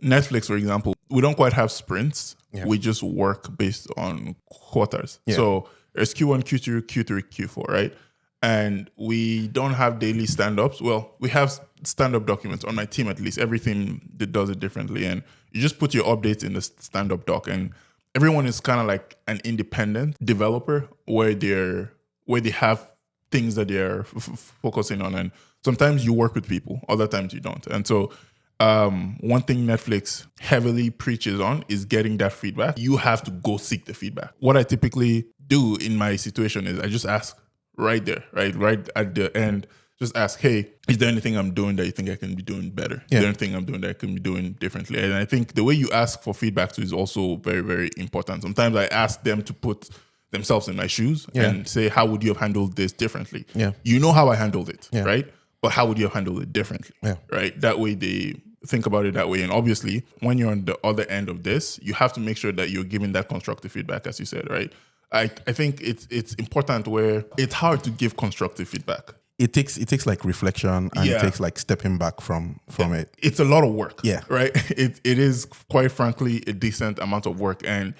Netflix, for example, we don't quite have sprints. Yeah. We just work based on quarters. Yeah. So there's Q1, Q2, Q3, Q4, right? And we don't have daily stand-ups. Well, we have stand-up documents on my team, at least. Everything that does it differently. And you just put your updates in the stand-up doc. And everyone is kind of like an independent developer where they have things that they're focusing on. And sometimes you work with people, other times you don't. And so one thing Netflix heavily preaches on is getting that feedback. You have to go seek the feedback. What I typically do in my situation is I just ask right there, right at the end, just ask, hey, is there anything I'm doing that you think I can be doing better? Is there anything I'm doing that I can be doing differently? And I think the way you ask for feedback too is also very, very important. Sometimes I ask them to put themselves in my shoes and say, how would you have handled this differently? Yeah. You know how I handled it, right? But how would you have handled it differently? Right? That way they think about it that way. And obviously, when you're on the other end of this, you have to make sure that you're giving that constructive feedback, as you said, right? I think it's important where it's hard to give constructive feedback. It takes like reflection and it takes like stepping back from it. It's a lot of work. Yeah. Right? It is quite frankly a decent amount of work. And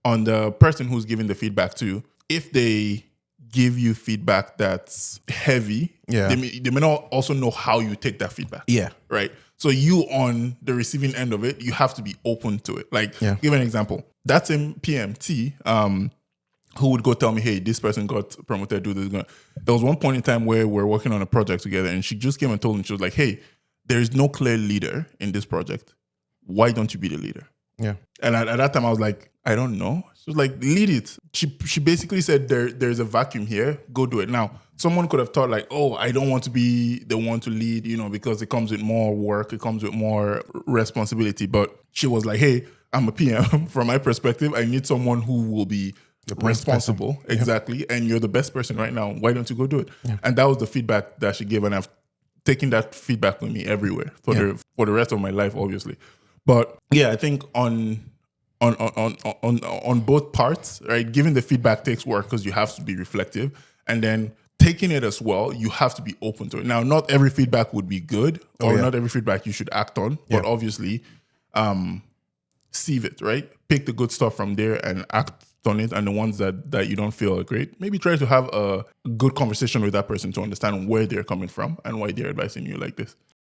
on the person who's giving the feedback too, if they give you feedback that's heavy, they may not also know how you take that feedback. Yeah. Right? So you on the receiving end of it, you have to be open to it. Like, give an example. That's in PMT, who would go tell me, hey, this person got promoted, do this. There was one point in time where we're working on a project together and she just came and told me, she was like, hey, there is no clear leader in this project. Why don't you be the leader? Yeah. And at that time, I was like, I don't know. She was like, lead it. She basically said, there's a vacuum here. Go do it. Now, someone could have thought like, oh, I don't want to be the one to lead, because it comes with more work. It comes with more responsibility. But she was like, hey, I'm a PM. From my perspective, I need someone who will be responsible. Exactly. And you're the best person right now. Why don't you go do it? And that was the feedback that she gave. And I've taken that feedback with me everywhere for the rest of my life, obviously. But yeah, I think on both parts, right? Giving the feedback takes work because you have to be reflective, and then taking it as well, you have to be open to it. Now, not every feedback would be good, or not every feedback you should act on, but obviously, sieve it, right? Pick the good stuff from there and act on it, and the ones that you don't feel are great, maybe try to have a good conversation with that person to understand where they're coming from and why they're advising you like this.